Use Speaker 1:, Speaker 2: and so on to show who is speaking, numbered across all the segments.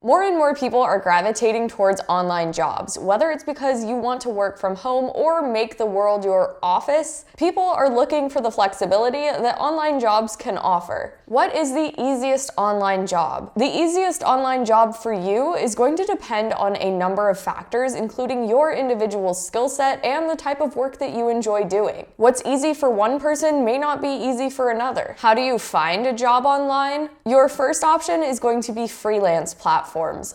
Speaker 1: More and more people are gravitating towards online jobs. Whether it's because you want to work from home or make the world your office, people are looking for the flexibility that online jobs can offer. What is the easiest online job? The easiest online job for you is going to depend on a number of factors, including your individual skill set and the type of work that you enjoy doing. What's easy for one person may not be easy for another. How do you find a job online? Your first option is going to be freelance platforms.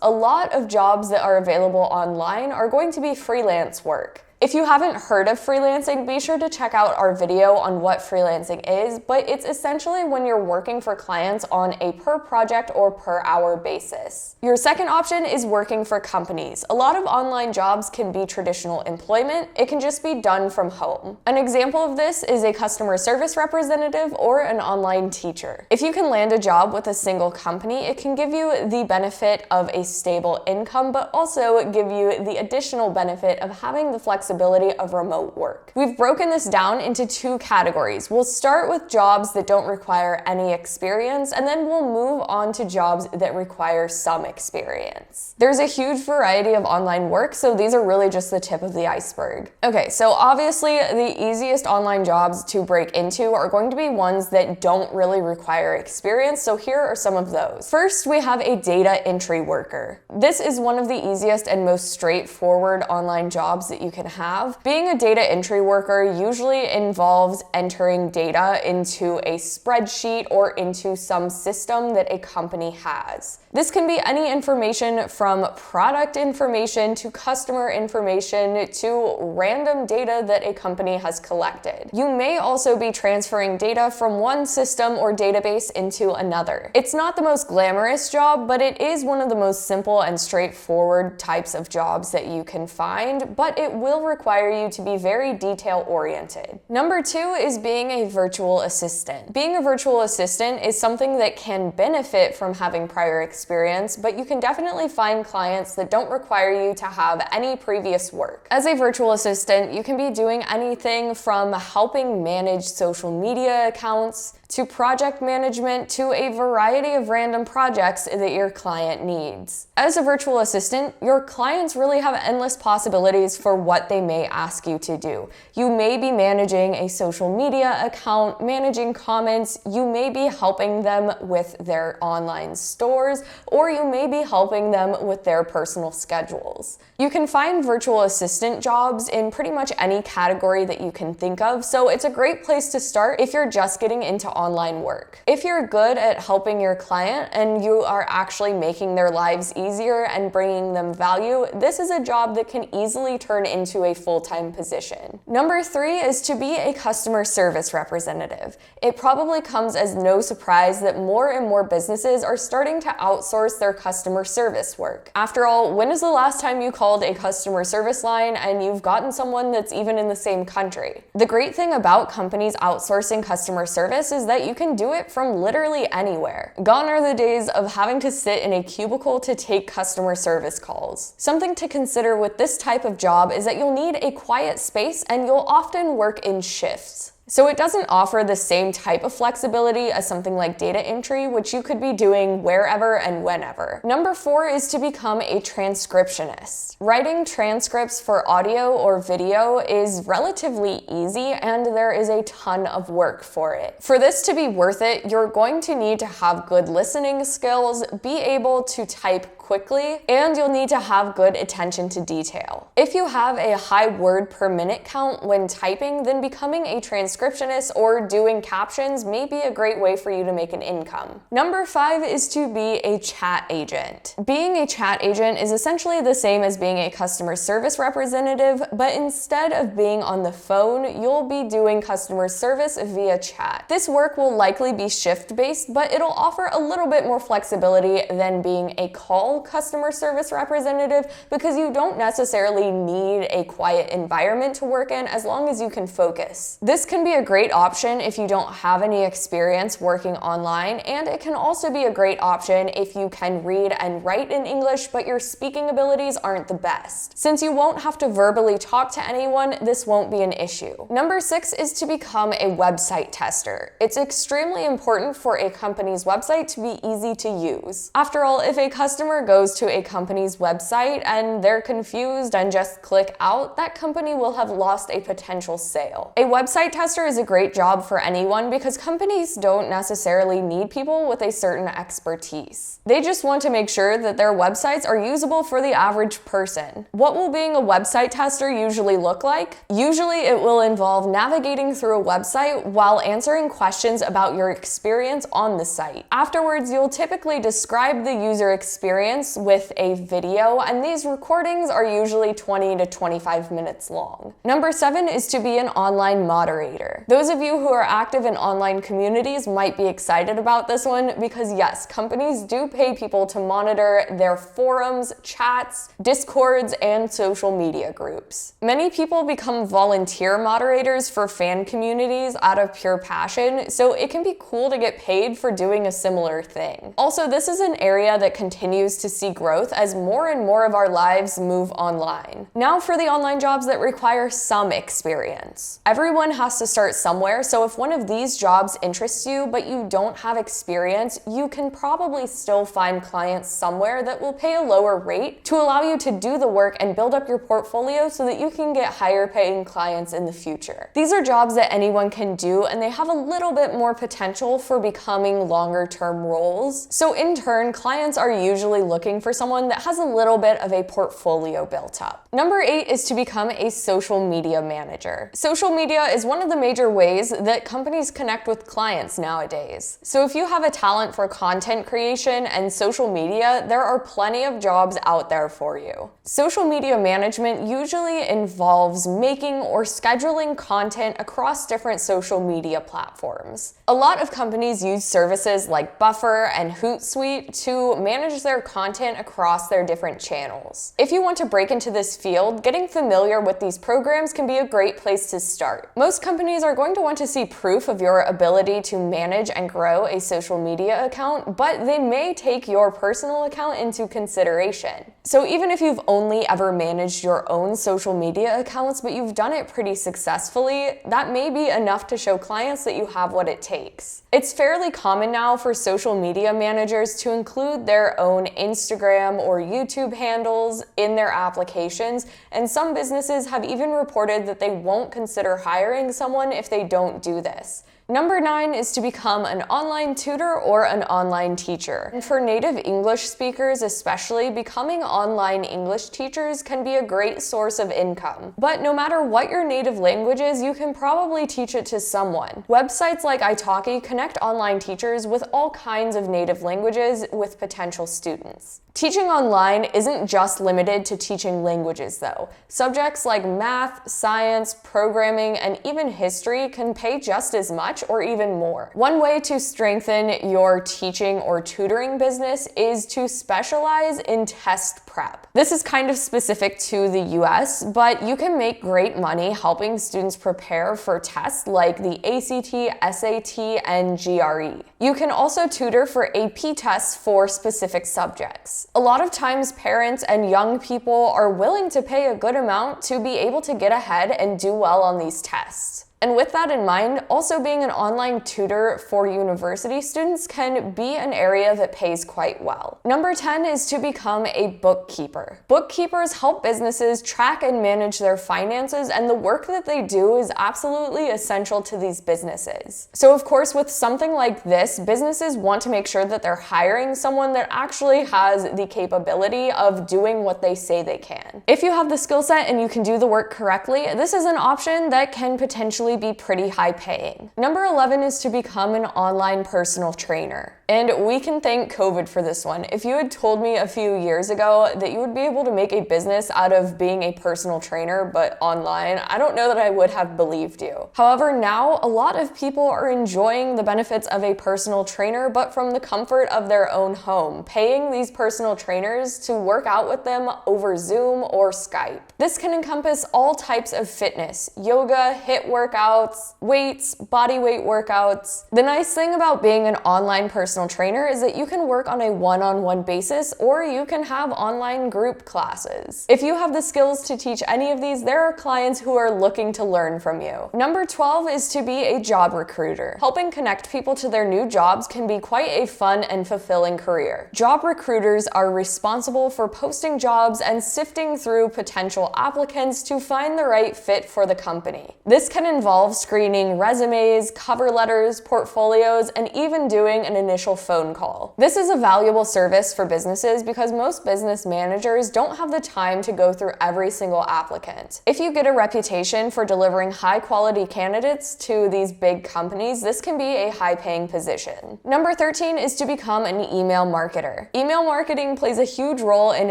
Speaker 1: A lot of jobs that are available online are going to be freelance work. If you haven't heard of freelancing, be sure to check out our video on what freelancing is, but it's essentially when you're working for clients on a per project or per hour basis. Your second option is working for companies. A lot of online jobs can be traditional employment. It can just be done from home. An example of this is a customer service representative or an online teacher. If you can land a job with a single company, it can give you the benefit of a stable income, but also give you the additional benefit of having the flexibility of remote work. We've broken this down into two categories. We'll start with jobs that don't require any experience, and then we'll move on to jobs that require some experience. There's a huge variety of online work, so these are really just the tip of the iceberg. Okay, so obviously the easiest online jobs to break into are going to be ones that don't really require experience, so here are some of those. First, we have a data entry worker. This is one of the easiest and most straightforward online jobs that you can have. Being a data entry worker usually involves entering data into a spreadsheet or into some system that a company has. This can be any information from product information to customer information to random data that a company has collected. You may also be transferring data from one system or database into another. It's not the most glamorous job, but it is one of the most simple and straightforward types of jobs that you can find, but it will require you to be very detail-oriented. Number two is being a virtual assistant. Being a virtual assistant is something that can benefit from having prior experience, but you can definitely find clients that don't require you to have any previous work. As a virtual assistant, you can be doing anything from helping manage social media accounts to project management to a variety of random projects that your client needs. As a virtual assistant, your clients really have endless possibilities for what they may ask you to do. You may be managing a social media account, managing comments, you may be helping them with their online stores, or you may be helping them with their personal schedules. You can find virtual assistant jobs in pretty much any category that you can think of, so it's a great place to start if you're just getting into online work. If you're good at helping your client and you are actually making their lives easier and bringing them value, this is a job that can easily turn into a full-time position. Number three is to be a customer service representative. It probably comes as no surprise that more and more businesses are starting to outsource their customer service work. After all, when is the last time you called a customer service line and you've gotten someone that's even in the same country? The great thing about companies outsourcing customer service is that you can do it from literally anywhere. Gone are the days of having to sit in a cubicle to take customer service calls. Something to consider with this type of job is that you'll need a quiet space and you'll often work in shifts. So it doesn't offer the same type of flexibility as something like data entry, which you could be doing wherever and whenever. Number four is to become a transcriptionist. Writing transcripts for audio or video is relatively easy, and there is a ton of work for it. For this to be worth it, you're going to need to have good listening skills, be able to type quickly, and you'll need to have good attention to detail. If you have a high word per minute count when typing, then becoming a transcriptionist or doing captions may be a great way for you to make an income. Number five is to be a chat agent. Being a chat agent is essentially the same as being a customer service representative, but instead of being on the phone, you'll be doing customer service via chat. This work will likely be shift-based, but it'll offer a little bit more flexibility than being a call customer service representative because you don't necessarily need a quiet environment to work in as long as you can focus. This can be be a great option if you don't have any experience working online, and it can also be a great option if you can read and write in English, but your speaking abilities aren't the best. Since you won't have to verbally talk to anyone, this won't be an issue. Number 6 is to become a website tester. It's extremely important for a company's website to be easy to use. After all, if a customer goes to a company's website and they're confused and just click out, that company will have lost a potential sale. A website tester is a great job for anyone because companies don't necessarily need people with a certain expertise. They just want to make sure that their websites are usable for the average person. What will being a website tester usually look like? Usually it will involve navigating through a website while answering questions about your experience on the site. Afterwards, you'll typically describe the user experience with a video, and these recordings are usually 20 to 25 minutes long. Number 7 is to be an online moderator. Those of you who are active in online communities might be excited about this one because yes, companies do pay people to monitor their forums, chats, discords, and social media groups. Many people become volunteer moderators for fan communities out of pure passion, so it can be cool to get paid for doing a similar thing. Also, this is an area that continues to see growth as more and more of our lives move online. Now for the online jobs that require some experience. Everyone has to start somewhere, so if one of these jobs interests you but you don't have experience, you can probably still find clients somewhere that will pay a lower rate to allow you to do the work and build up your portfolio so that you can get higher paying clients in the future. These are jobs that anyone can do, and they have a little bit more potential for becoming longer term roles. So in turn, clients are usually looking for someone that has a little bit of a portfolio built up. Number 8 is to become a social media manager. Social media is one of the major ways that companies connect with clients nowadays. So if you have a talent for content creation and social media, there are plenty of jobs out there for you. Social media management usually involves making or scheduling content across different social media platforms. A lot of companies use services like Buffer and Hootsuite to manage their content across their different channels. If you want to break into this field, getting familiar with these programs can be a great place to start. Most companies are going to want to see proof of your ability to manage and grow a social media account, but they may take your personal account into consideration. So even if you've only ever managed your own social media accounts, but you've done it pretty successfully, that may be enough to show clients that you have what it takes. It's fairly common now for social media managers to include their own Instagram or YouTube handles in their applications, and some businesses have even reported that they won't consider hiring someone if they don't do this. Number 9 is to become an online tutor or an online teacher. And for native English speakers especially, becoming online English teachers can be a great source of income. But no matter what your native language is, you can probably teach it to someone. Websites like italki connect online teachers with all kinds of native languages with potential students. Teaching online isn't just limited to teaching languages though. Subjects like math, science, programming, and even history can pay just as much or even more. One way to strengthen your teaching or tutoring business is to specialize in test prep. This is kind of specific to the US, but you can make great money helping students prepare for tests like the ACT, SAT, and GRE. You can also tutor for AP tests for specific subjects. A lot of times parents and young people are willing to pay a good amount to be able to get ahead and do well on these tests. And with that in mind, also being an online tutor for university students can be an area that pays quite well. Number 10 is to become a bookkeeper. Bookkeepers help businesses track and manage their finances, and the work that they do is absolutely essential to these businesses. So of course, with something like this, businesses want to make sure that they're hiring someone that actually has the capability of doing what they say they can. If you have the skill set and you can do the work correctly, this is an option that can potentially be pretty high paying. Number 11 is to become an online personal trainer. And we can thank COVID for this one. If you had told me a few years ago that you would be able to make a business out of being a personal trainer but online, I don't know that I would have believed you. However, now a lot of people are enjoying the benefits of a personal trainer but from the comfort of their own home, paying these personal trainers to work out with them over Zoom or Skype. This can encompass all types of fitness, yoga, HIIT workouts, workouts, weights, body weight workouts. The nice thing about being an online personal trainer is that you can work on a one-on-one basis, or you can have online group classes. If you have the skills to teach any of these, there are clients who are looking to learn from you. Number 12 is to be a job recruiter. Helping connect people to their new jobs can be quite a fun and fulfilling career. Job recruiters are responsible for posting jobs and sifting through potential applicants to find the right fit for the company. This can involve screening resumes, cover letters, portfolios, and even doing an initial phone call. This is a valuable service for businesses because most business managers don't have the time to go through every single applicant. If you get a reputation for delivering high-quality candidates to these big companies, this can be a high-paying position. Number 13 is to become an email marketer. Email marketing plays a huge role in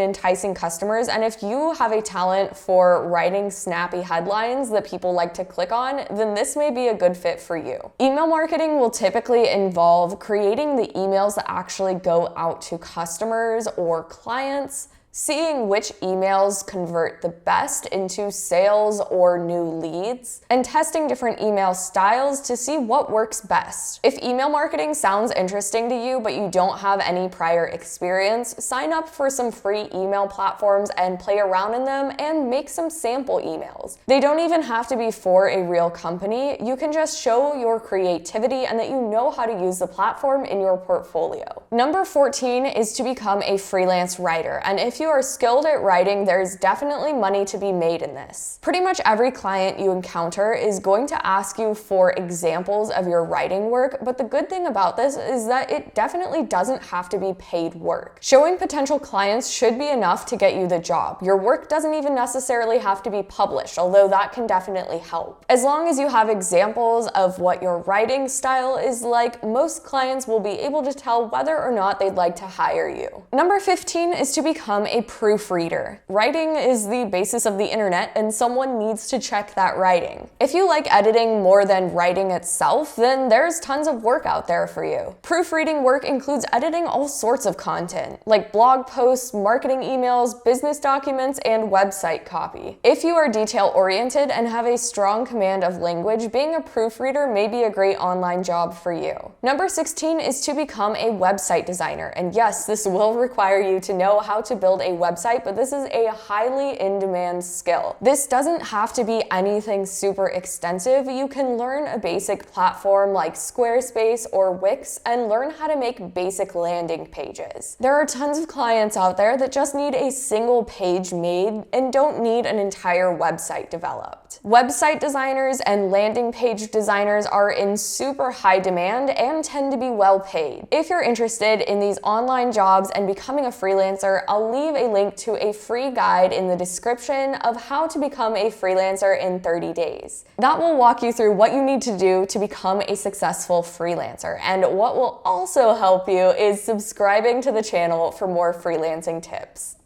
Speaker 1: enticing customers, and if you have a talent for writing snappy headlines that people like to click on, then this may be a good fit for you. Email marketing will typically involve creating the emails that actually go out to customers or clients, seeing which emails convert the best into sales or new leads, and testing different email styles to see what works best. If email marketing sounds interesting to you but you don't have any prior experience, sign up for some free email platforms and play around in them and make some sample emails. They don't even have to be for a real company. You can just show your creativity and that you know how to use the platform in your portfolio. Number 14 is to become a freelance writer, and if you are skilled at writing, there's definitely money to be made in this. Pretty much every client you encounter is going to ask you for examples of your writing work, but the good thing about this is that it definitely doesn't have to be paid work. Showing potential clients should be enough to get you the job. Your work doesn't even necessarily have to be published, although that can definitely help. As long as you have examples of what your writing style is like, most clients will be able to tell whether or not they'd like to hire you. Number 15 is to become a proofreader. Writing is the basis of the internet, and someone needs to check that writing. If you like editing more than writing itself, then there's tons of work out there for you. Proofreading work includes editing all sorts of content, like blog posts, marketing emails, business documents, and website copy. If you are detail-oriented and have a strong command of language, being a proofreader may be a great online job for you. Number 16 is to become a website designer, and yes, this will require you to know how to build a website, but this is a highly in-demand skill. This doesn't have to be anything super extensive. You can learn a basic platform like Squarespace or Wix and learn how to make basic landing pages. There are tons of clients out there that just need a single page made and don't need an entire website developed. Website designers and landing page designers are in super high demand and tend to be well paid. If you're interested in these online jobs and becoming a freelancer, I'll leave a link to a free guide in the description of how to become a freelancer in 30 days. That will walk you through what you need to do to become a successful freelancer. And what will also help you is subscribing to the channel for more freelancing tips.